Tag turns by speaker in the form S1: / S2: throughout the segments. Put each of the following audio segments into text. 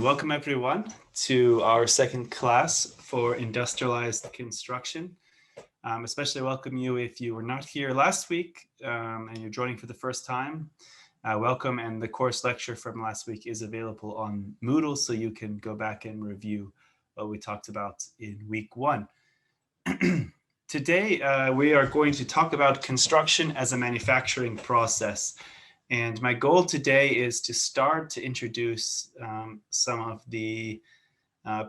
S1: Welcome everyone to our second class for Industrialized Construction. Especially welcome you if you were not here last week and you're joining for the first time. Welcome, and the course lecture from last week is available on Moodle, so you can go back and review what we talked about in week one. Today we are going to talk about construction as a manufacturing process. And my goal today is to start to introduce some of the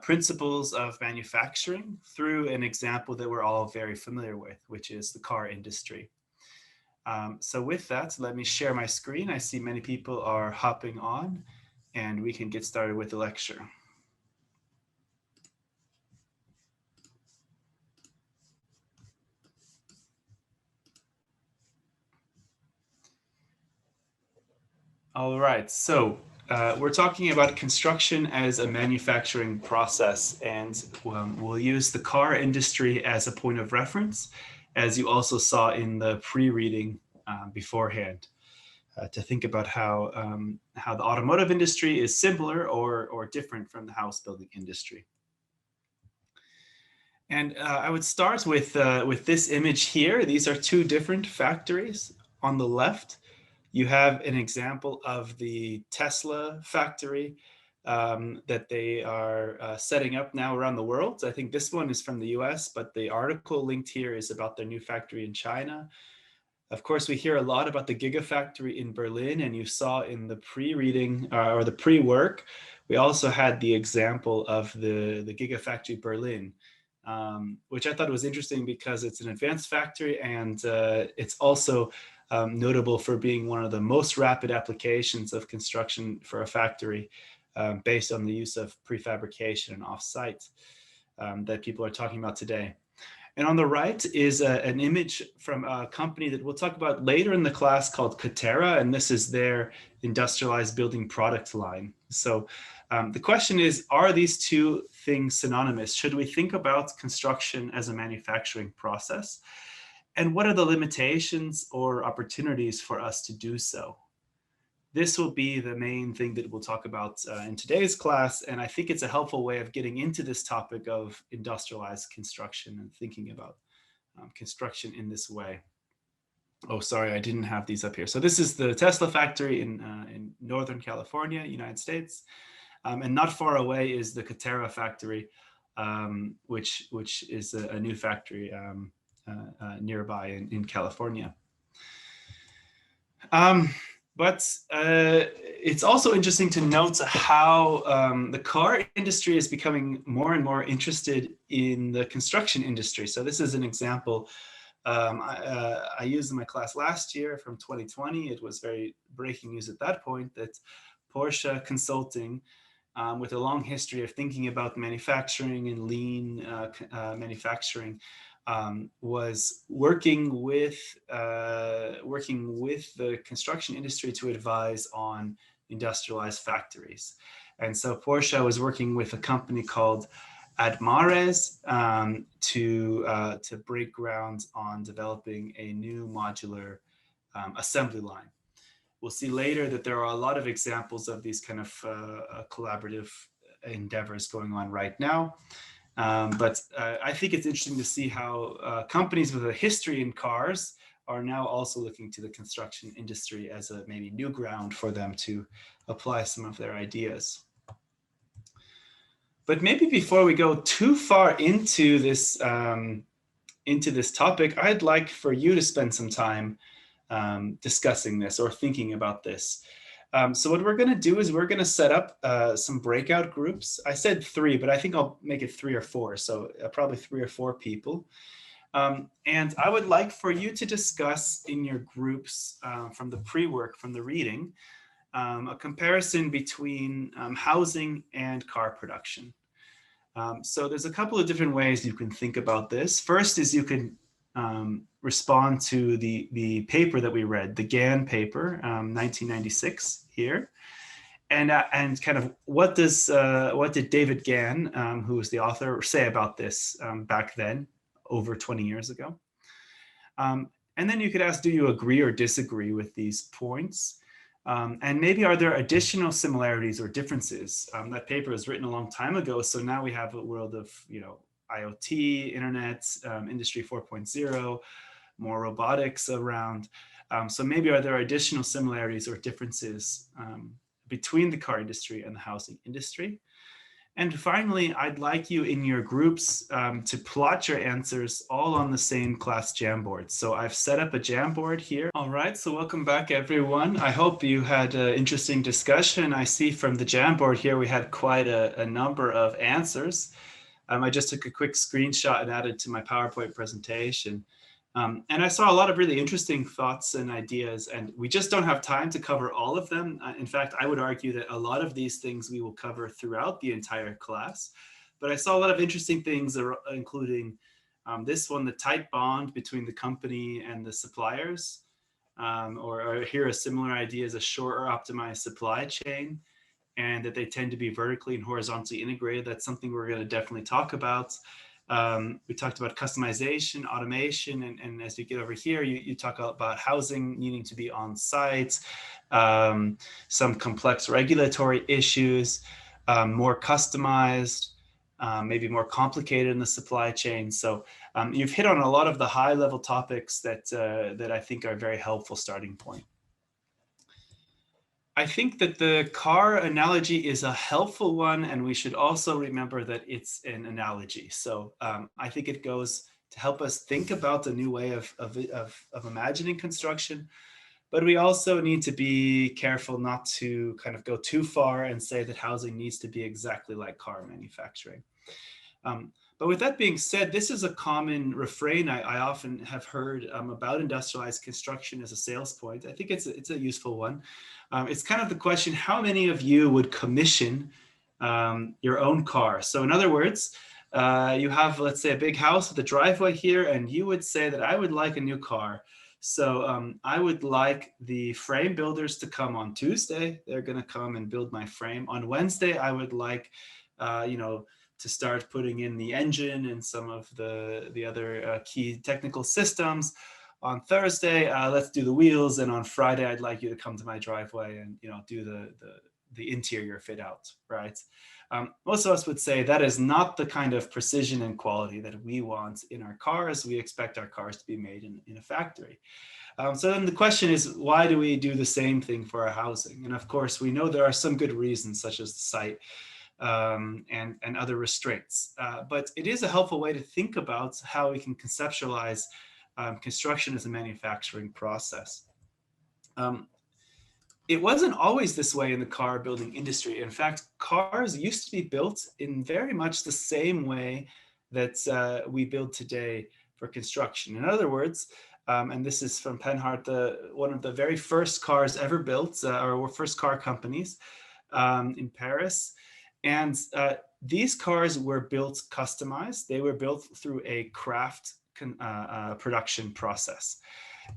S1: principles of manufacturing through an example that we're all very familiar with, which is the car industry. So with that, let me share my screen. I see many people are hopping on, and we can get started with the lecture. All right, so we're talking about construction as a manufacturing process, and we'll use the car industry as a point of reference, as you also saw in the pre-reading beforehand, to think about how the automotive industry is similar or different from the house building industry. And I would start with this image here. These are two different factories. On the left, you have an example of the Tesla factory that they are setting up now around the world. I think this one is from the US, but the article linked here is about their new factory in China. Of course, we hear a lot about the Gigafactory in Berlin, and you saw in the pre-reading or the pre-work, we also had the example of the Gigafactory Berlin, which I thought was interesting because it's an advanced factory, and it's also notable for being one of the most rapid applications of construction for a factory based on the use of prefabrication and offsite that people are talking about today. And on the right is an image from a company that we'll talk about later in the class called Catera, and this is their industrialized building product line. So the question is, are these two things synonymous? Should we think about construction as a manufacturing process? And what are the limitations or opportunities for us to do so? This will be the main thing that we'll talk about in today's class, and I think it's a helpful way of getting into this topic of industrialized construction and thinking about construction in this way. Oh, sorry, I didn't have these up here. So this is the Tesla factory in Northern California, United States, and not far away is the Catera factory, which is a new factory nearby in California. But it's also interesting to note how the car industry is becoming more and more interested in the construction industry. So this is an example I used in my class last year from 2020. It was very breaking news at that point that Porsche Consulting, with a long history of thinking about manufacturing and lean manufacturing, was working with the construction industry to advise on industrialized factories. And so Porsche was working with a company called Admares to break ground on developing a new modular assembly line. We'll see later that there are a lot of examples of these kind of collaborative endeavors going on right now. But I think it's interesting to see how companies with a history in cars are now also looking to the construction industry as a maybe new ground for them to apply some of their ideas. But maybe before we go too far into this topic, I'd like for you to spend some time discussing this or thinking about this. So what we're going to do is we're going to set up some breakout groups. I said 3, but I think I'll make it 3 or 4. So probably 3 or 4 people. And I would like for you to discuss in your groups from the pre-work, from the reading, a comparison between housing and car production. So there's a couple of different ways you can think about this. First is you can respond to the paper that we read, the Gann paper, 1996 here, and kind of what did David Gann, who was the author, say about this back then, over 20 years ago? And then you could ask, do you agree or disagree with these points? And maybe are there additional similarities or differences? That paper was written a long time ago, so now we have a world of, IoT, internet, industry 4.0, more robotics around. So maybe are there additional similarities or differences between the car industry and the housing industry? And finally, I'd like you in your groups to plot your answers all on the same class Jamboard. So I've set up a Jamboard here. All right, so welcome back, everyone. I hope you had an interesting discussion. I see from the Jamboard here we had quite a number of answers. I just took a quick screenshot and added to my PowerPoint presentation. And I saw a lot of really interesting thoughts and ideas, and we just don't have time to cover all of them. In fact, I would argue that a lot of these things we will cover throughout the entire class. But I saw a lot of interesting things, including this one, the tight bond between the company and the suppliers, or here a similar idea is a short or optimized supply chain, and that they tend to be vertically and horizontally integrated. That's something we're going to definitely talk about. We talked about customization, automation, and as you get over here, you talk about housing needing to be on site, some complex regulatory issues, more customized, maybe more complicated in the supply chain. So you've hit on a lot of the high level topics that I think are a very helpful starting point. I think that the car analogy is a helpful one, and we should also remember that it's an analogy. So I think it goes to help us think about the new way of imagining construction, but we also need to be careful not to kind of go too far and say that housing needs to be exactly like car manufacturing. But with that being said, this is a common refrain I often have heard about industrialized construction as a sales point. I think it's a useful one. It's kind of the question, how many of you would commission your own car? So in other words, you have, let's say, a big house with a driveway here, and you would say that I would like a new car. So I would like the frame builders to come on Tuesday. They're going to come and build my frame. On Wednesday, I would like, to start putting in the engine and some of the other key technical systems. On Thursday, let's do the wheels, and on Friday, I'd like you to come to my driveway and do the interior fit out, right? Most of us would say that is not the kind of precision and quality that we want in our cars. We expect our cars to be made in a factory. So then the question is, why do we do the same thing for our housing? And of course, we know there are some good reasons, such as the site and other restraints. But it is a helpful way to think about how we can conceptualize construction as a manufacturing process. It wasn't always this way in the car building industry. In fact, cars used to be built in very much the same way that we build today for construction. In other words, and this is from Panhard, one of the very first cars ever built, or first car companies in Paris. And these cars were built customized. They were built through a craft production process.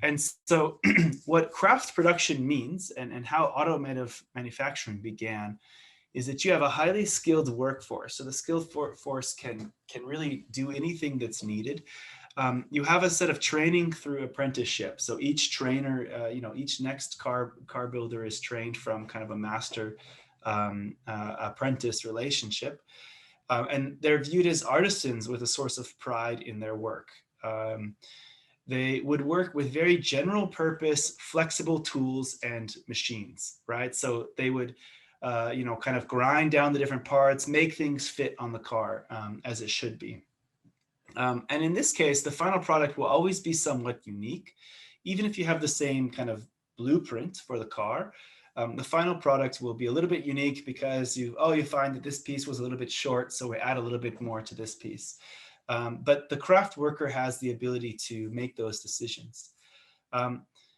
S1: And so what craft production means, and how automotive manufacturing began, is that you have a highly skilled workforce. So the skilled force can really do anything that's needed. You have a set of training through apprenticeship. So each trainer, each next car builder is trained from kind of a master apprentice relationship. And they're viewed as artisans with a source of pride in their work. They would work with very general purpose, flexible tools and machines, right? So they would, kind of grind down the different parts, make things fit on the car as it should be. And in this case, the final product will always be somewhat unique. Even if you have the same kind of blueprint for the car, the final product will be a little bit unique because you find that this piece was a little bit short, so we add a little bit more to this piece. But the craft worker has the ability to make those decisions.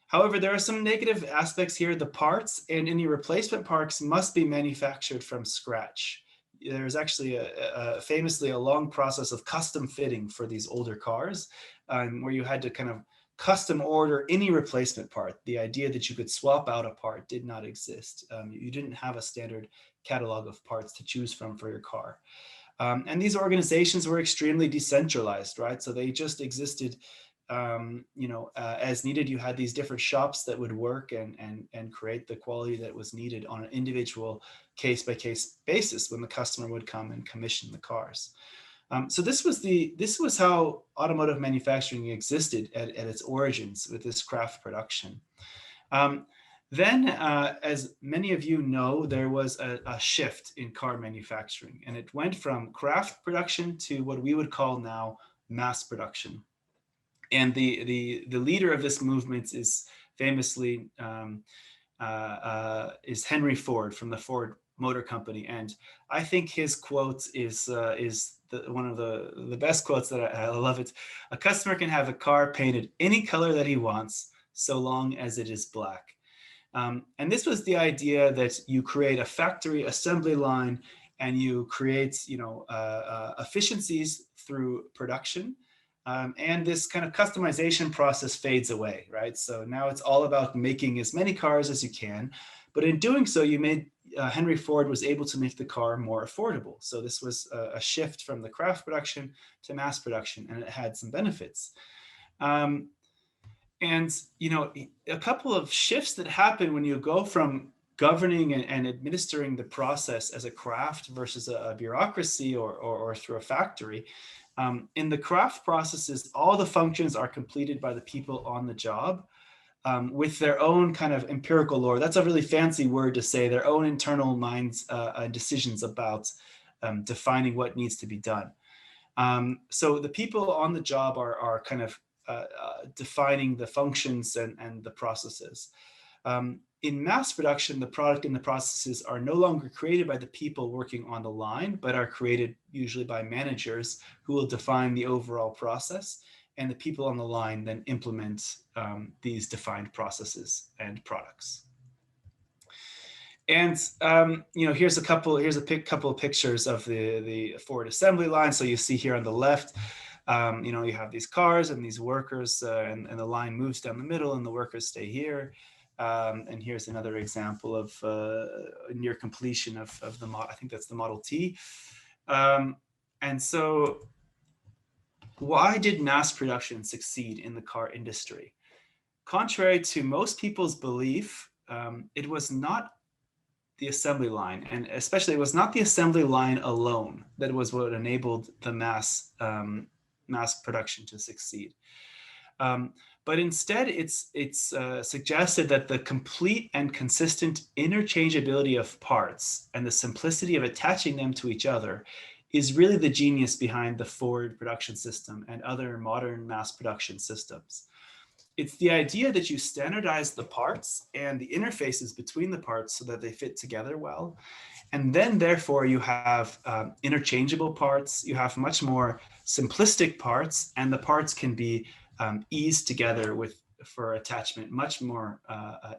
S1: However, there are some negative aspects here. The parts and any replacement parts must be manufactured from scratch. There's actually famously a long process of custom fitting for these older cars, where you had to kind of custom order any replacement part. The idea that you could swap out a part did not exist. You didn't have a standard catalog of parts to choose from for your car. And these organizations were extremely decentralized, right? So they just existed as needed. You had these different shops that would work and create the quality that was needed on an individual case-by-case basis when the customer would come and commission the cars. So this was how automotive manufacturing existed at its origins, with this craft production. Then, as many of you know, there was a shift in car manufacturing, and it went from craft production to what we would call now mass production. And the leader of this movement is famously is Henry Ford from the Ford Motor Company, and I think his quote is one of the best quotes that I love it. A customer can have a car painted any color that he wants, so long as it is black. And this was the idea that you create a factory assembly line and you create, efficiencies through production. And this kind of customization process fades away, right? So now it's all about making as many cars as you can. But in doing so, Henry Ford was able to make the car more affordable. So this was a shift from the craft production to mass production, and it had some benefits. And, a couple of shifts that happen when you go from governing and administering the process as a craft versus a bureaucracy or through a factory. In the craft processes, all the functions are completed by the people on the job with their own kind of empirical lore. That's a really fancy word to say, their own internal minds and decisions about defining what needs to be done. So the people on the job are kind of defining the functions and the processes. In mass production, the product and the processes are no longer created by the people working on the line, but are created usually by managers who will define the overall process, and the people on the line then implement these defined processes and products. And here's a couple of pictures of the Ford assembly line. So you see here on the left, you have these cars and these workers, and the line moves down the middle, and the workers stay here. And here's another example of near completion of the model. I think that's the Model T. And so, why did mass production succeed in the car industry? Contrary to most people's belief, it was not the assembly line, and especially it was not the assembly line alone that was what enabled the mass production to succeed. But instead, it's suggested that the complete and consistent interchangeability of parts and the simplicity of attaching them to each other is really the genius behind the Ford production system and other modern mass production systems. It's the idea that you standardize the parts and the interfaces between the parts so that they fit together well. And then, therefore, you have interchangeable parts, you have much more simplistic parts, and the parts can be eased together for attachment much more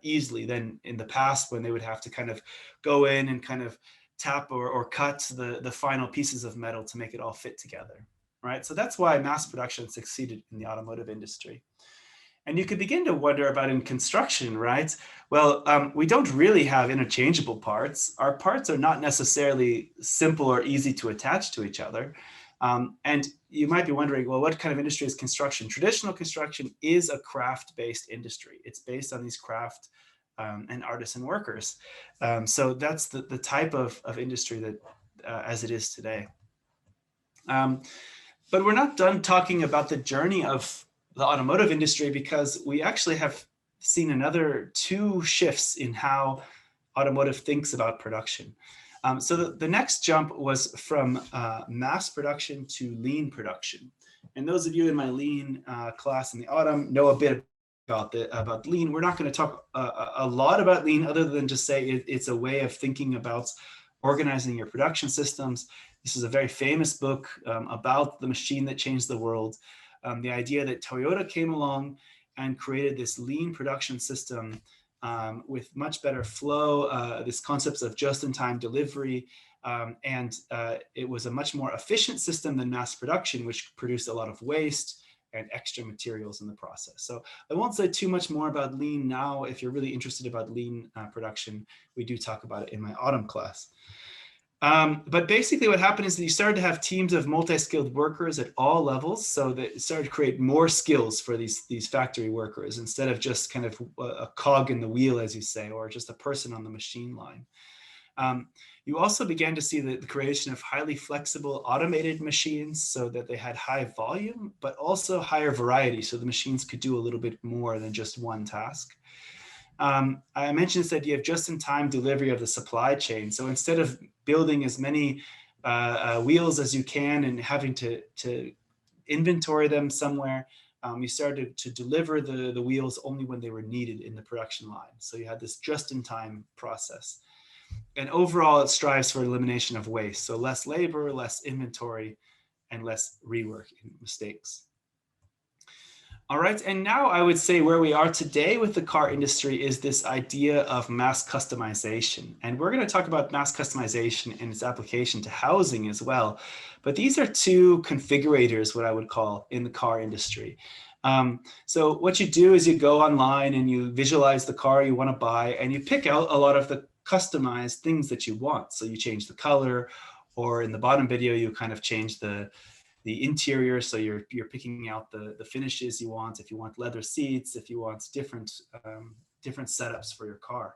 S1: easily than in the past, when they would have to kind of go in and kind of tap or cut the final pieces of metal to make it all fit together, right? So that's why mass production succeeded in the automotive industry. And you could begin to wonder about in construction, right? Well, we don't really have interchangeable parts. Our parts are not necessarily simple or easy to attach to each other. And you might be wondering, well, what kind of industry is construction? Traditional construction is a craft-based industry. It's based on these craft and artisan workers. So that's the type of industry that as it is today. But we're not done talking about the journey of the automotive industry, because we actually have seen another two shifts in how automotive thinks about production. So the next jump was from mass production to lean production. And those of you in my lean class in the autumn know a bit about lean. We're not going to talk a lot about lean, other than just say it's a way of thinking about organizing your production systems. This is a very famous book about the machine that changed the world. The idea that Toyota came along and created this lean production system with much better flow, this concepts of just-in-time delivery, and it was a much more efficient system than mass production, which produced a lot of waste and extra materials in the process. So I won't say too much more about lean now. If you're really interested about lean production, we do talk about it in my autumn class. But basically what happened is that you started to have teams of multi-skilled workers at all levels. So that it started to create more skills for these factory workers instead of just kind of a cog in the wheel, as you say, or just a person on the machine line. You also began to see the creation of highly flexible automated machines so that they had high volume, but also higher variety. So the machines could do a little bit more than just one task. I mentioned this idea of just-in-time delivery of the supply chain. So instead of building as many wheels as you can and having to inventory them somewhere, you started to deliver the wheels only when they were needed in the production line. So you had this just-in-time process. And overall, it strives for elimination of waste. So less labor, less inventory, and less rework and mistakes. All right, and now I would say where we are today with the car industry is this idea of mass customization. And we're going to talk about mass customization and its application to housing as well. But these are two configurators, what I would call, in the car industry. So what you do is you go online and you visualize the car you want to buy, and you pick out a lot of the customized things that you want. So you change the color, or in the bottom video, you kind of change the interior, so you're picking out the finishes you want. If you want leather seats, if you want different setups for your car.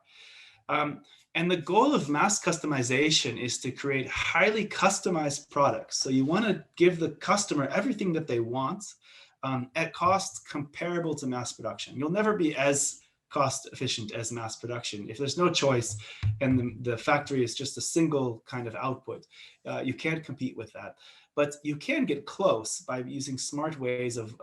S1: And the goal of mass customization is to create highly customized products. So you want to give the customer everything that they want at costs comparable to mass production. You'll never be as cost efficient as mass production. If there's no choice and the factory is just a single kind of output, you can't compete with that. But you can get close by using smart ways of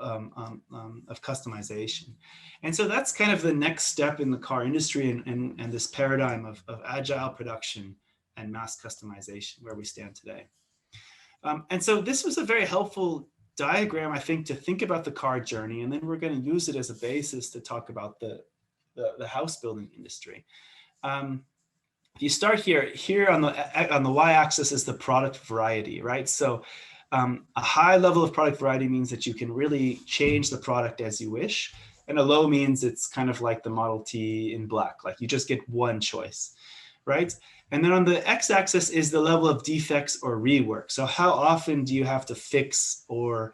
S1: customization. And so that's kind of the next step in the car industry and this paradigm of agile production and mass customization where we stand today. And so this was a very helpful diagram, I think, to think about the car journey. And then we're going to use it as a basis to talk about the house building industry. If you start here on the y-axis is the product variety, right? So a high level of product variety means that you can really change the product as you wish. And a low means it's kind of like the Model T in black, like you just get one choice, right? And then on the x-axis is the level of defects or rework. So how often do you have to fix or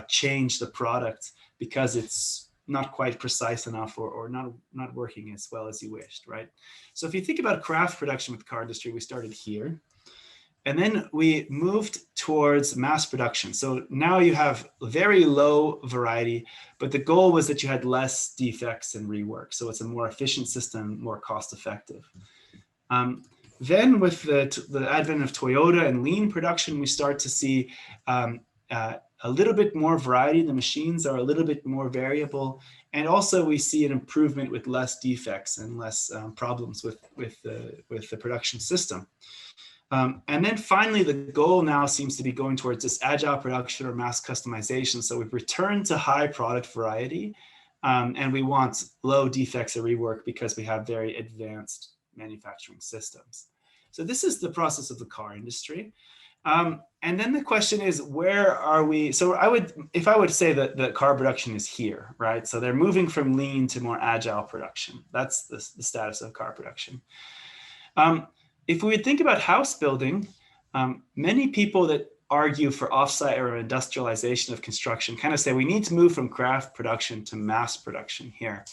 S1: change the product because it's not quite precise enough or not working as well as you wished, right? So if you think about craft production with the car industry, we started here. And then we moved towards mass production. So now you have very low variety, but the goal was that you had less defects and rework. So it's a more efficient system, more cost effective. Then with the advent of Toyota and lean production, we start to see a little bit more variety. The machines are a little bit more variable. And also we see an improvement with less defects and less problems with the production system. And then finally, the goal now seems to be going towards this agile production or mass customization. So we've returned to high product variety and we want low defects or rework because we have very advanced manufacturing systems. So this is the process of the car industry. And then the question is, where are we? So if I would say that the car production is here, right? So they're moving from lean to more agile production. That's the status of car production. If we would think about house building, many people that argue for offsite or industrialization of construction kind of say we need to move from craft production to mass production here.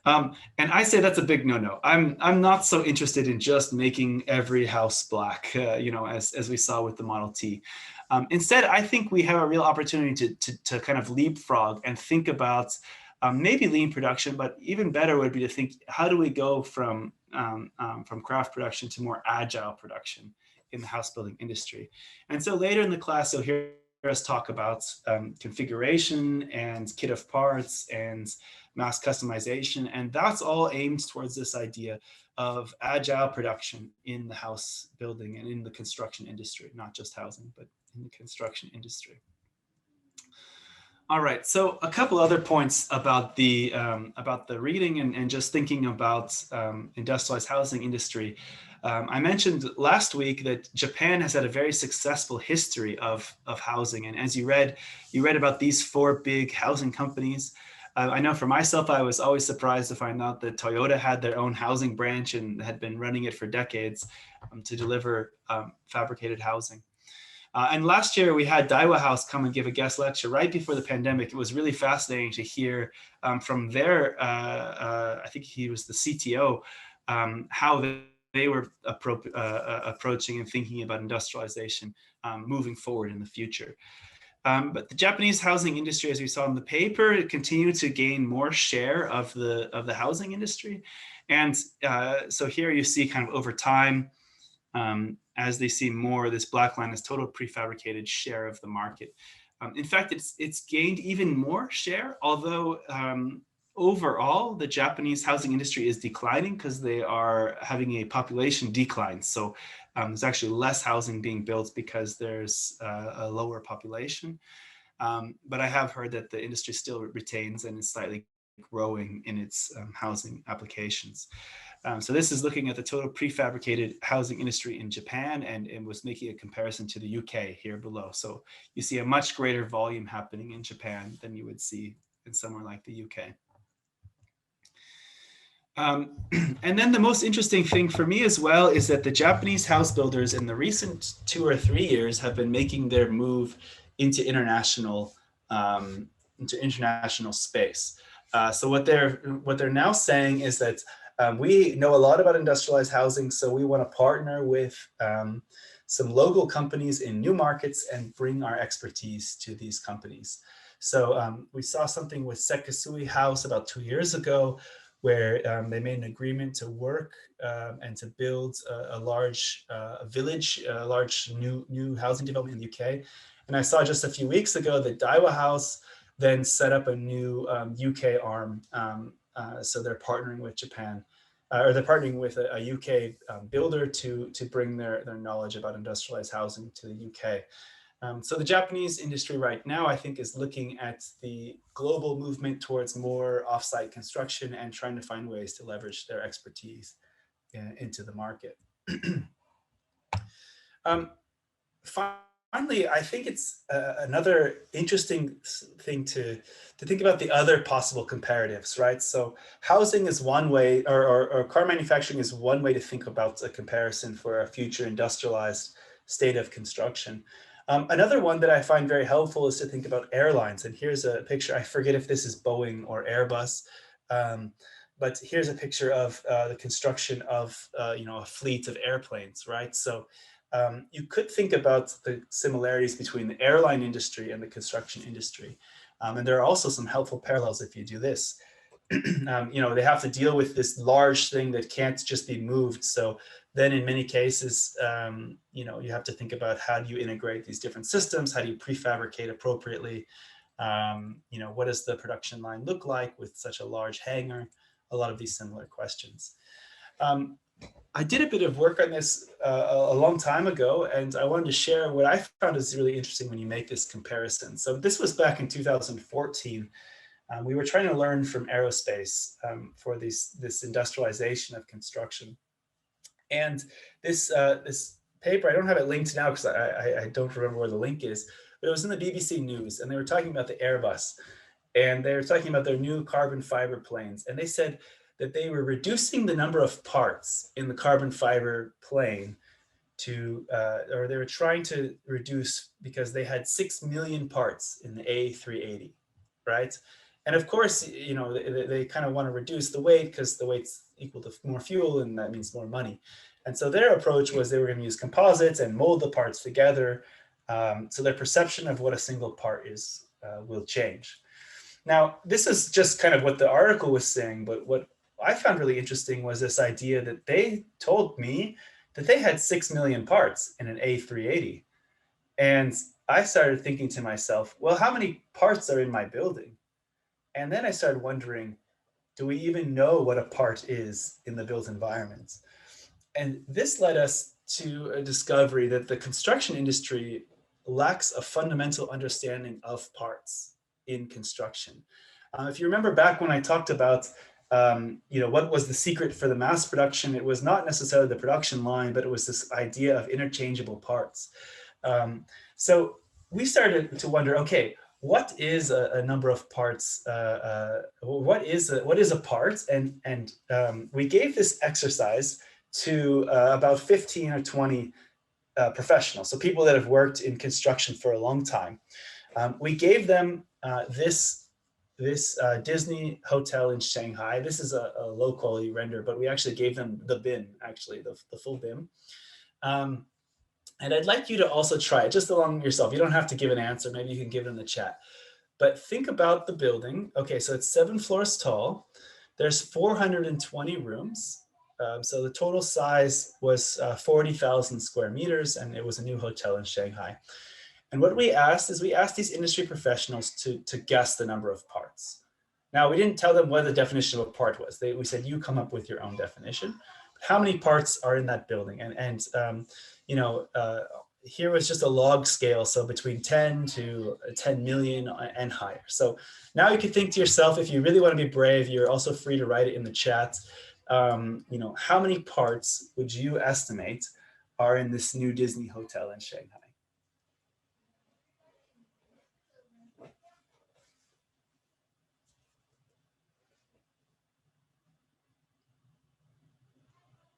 S1: And I say that's a big no-no. I'm not so interested in just making every house black, as we saw with the Model T. Instead, I think we have a real opportunity to kind of leapfrog and think about maybe lean production, but even better would be to think, how do we go from craft production to more agile production in the house building industry? And so later in the class, you'll hear us talk about configuration and kit of parts and mass customization. And that's all aimed towards this idea of agile production in the house building and in the construction industry, not just housing, but in the construction industry. All right, so a couple other points about the reading and just thinking about industrialized housing industry. I mentioned last week that Japan has had a very successful history of housing, and as you read about these 4 big housing companies. I know for myself, I was always surprised to find out that Toyota had their own housing branch and had been running it for decades to deliver fabricated housing. And last year we had Daiwa House come and give a guest lecture right before the pandemic. It was really fascinating to hear from their, I think he was the CTO, how they were approaching and thinking about industrialization moving forward in the future. But the Japanese housing industry, as we saw in the paper, it continued to gain more share of the housing industry. And so here you see kind of over time, as they see more, this black line is total prefabricated share of the market. In fact, it's gained even more share, although overall the Japanese housing industry is declining because they are having a population decline. So there's actually less housing being built because there's a lower population. But I have heard that the industry still retains and is slightly growing in its housing applications. So this is looking at the total prefabricated housing industry in Japan and was making a comparison to the UK here below. So you see a much greater volume happening in Japan than you would see in somewhere like the UK. And then the most interesting thing for me as well is that the Japanese house builders in the recent 2 or 3 years have been making their move into international space. So what they're now saying is that we know a lot about industrialized housing, so we want to partner with some local companies in new markets and bring our expertise to these companies. So we saw something with Sekisui House about 2 years ago, where they made an agreement to work and to build a large village, a large new housing development in the UK. And I saw just a few weeks ago that Daiwa House then set up a new UK arm. So they're partnering with Japan, or they're partnering with a UK builder to bring their knowledge about industrialized housing to the UK. So the Japanese industry right now, I think, is looking at the global movement towards more offsite construction and trying to find ways to leverage their expertise into the market. Finally, I think it's another interesting thing to think about the other possible comparatives, right? So housing is one way, or car manufacturing is one way to think about a comparison for a future industrialized state of construction. Another one that I find very helpful is to think about airlines. And here's a picture. I forget if this is Boeing or Airbus, but here's a picture of the construction of a fleet of airplanes, right? So you could think about the similarities between the airline industry and the construction industry. And there are also some helpful parallels if you do this. They have to deal with this large thing that can't just be moved. So then in many cases, you have to think about how do you integrate these different systems? How do you prefabricate appropriately? What does the production line look like with such a large hangar? A lot of these similar questions. I did a bit of work on this a long time ago, and I wanted to share what I found is really interesting when you make this comparison. So this was back in 2014. We were trying to learn from aerospace for this industrialization of construction. And this paper, I don't have it linked now because I don't remember where the link is, but it was in the BBC News, and they were talking about the Airbus, and they were talking about their new carbon fiber planes. And they said that they were reducing the number of parts in the carbon fiber plane or they were trying to reduce because they had 6 million parts in the A380, right? And of course, they kind of want to reduce the weight because the weight's equal to more fuel, and that means more money. And so their approach was they were going to use composites and mold the parts together, so their perception of what a single part is will change. Now, this is just kind of what the article was saying, but what I found really interesting was this idea that they told me that they had 6 million parts in an A380. And I started thinking to myself, well, how many parts are in my building? And then I started wondering, do we even know what a part is in the built environment? And this led us to a discovery that the construction industry lacks a fundamental understanding of parts in construction. If you remember back when I talked about what was the secret for the mass production, it was not necessarily the production line, but it was this idea of interchangeable parts. So we started to wonder, okay, what is a number of parts? What is a part? And we gave this exercise to about 15 or 20 professionals, so people that have worked in construction for a long time. We gave them this Disney hotel in Shanghai. This is a low quality render, but we actually gave them the BIM, actually the full BIM. And I'd like you to also try it just along yourself. You don't have to give an answer. Maybe you can give it in the chat. But think about the building. Okay, so it's 7 floors tall. There's 420 rooms. So the total size was 40,000 square meters, and it was a new hotel in Shanghai. And what we asked is we asked these industry professionals to guess the number of parts. Now, we didn't tell them what the definition of a part was. We said, you come up with your own definition. How many parts are in that building? Here was just a log scale, so between 10 to 10 million and higher. So now you can think to yourself, if you really want to be brave, you're also free to write it in the chat. How many parts would you estimate are in this new Disney hotel in Shanghai?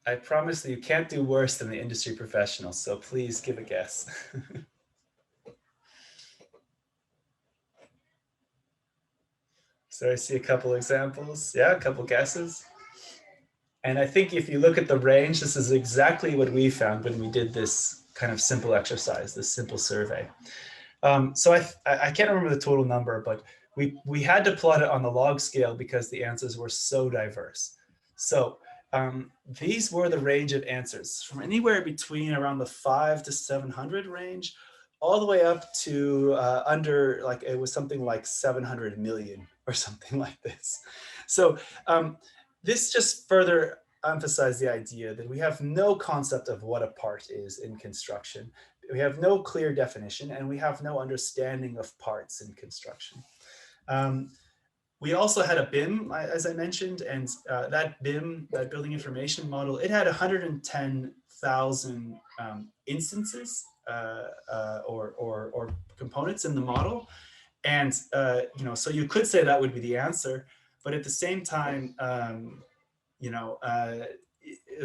S1: I promise that you can't do worse than the industry professionals, so please give a guess. So I see a couple examples. Yeah, a couple guesses. And I think if you look at the range, this is exactly what we found when we did this kind of simple exercise, this simple survey. So I can't remember the total number, but we had to plot it on the log scale because the answers were so diverse. So these were the range of answers from anywhere between around the 5 to 700 range, all the way up to under, like, it was something like 700 million or something like this. So this just further emphasized the idea that we have no concept of what a part is in construction. We have no clear definition, and we have no understanding of parts in construction. We also had a BIM, as I mentioned, and that BIM, that building information model, it had 110,000 instances or components in the model. And so you could say that would be the answer, but at the same time, the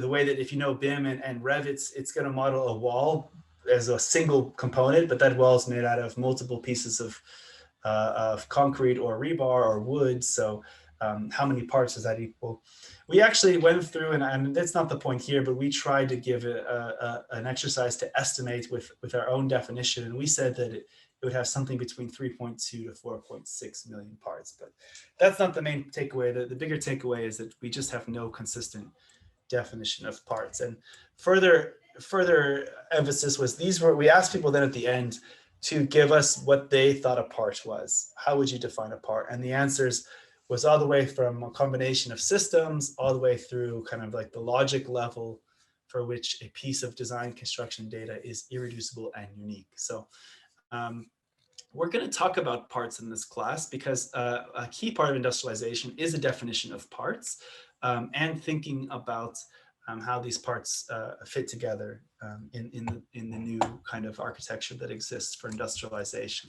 S1: way that if you know BIM and Rev, it's going to model a wall as a single component, but that wall is made out of multiple pieces of concrete or rebar or wood. So how many parts does that equal? We actually went through, and that's not the point here, but we tried to give an exercise to estimate with our own definition. And we said that it would have something between 3.2 to 4.6 million parts. But that's not the main takeaway. The bigger takeaway is that we just have no consistent definition of parts. And further emphasis was we asked people then at the end to give us what they thought a part was. How would you define a part? And the answers was all the way from a combination of systems, all the way through kind of like the logic level for which a piece of design construction data is irreducible and unique. So we're going to talk about parts in this class because a key part of industrialization is a definition of parts and thinking about how these parts fit together in the new kind of architecture that exists for industrialization.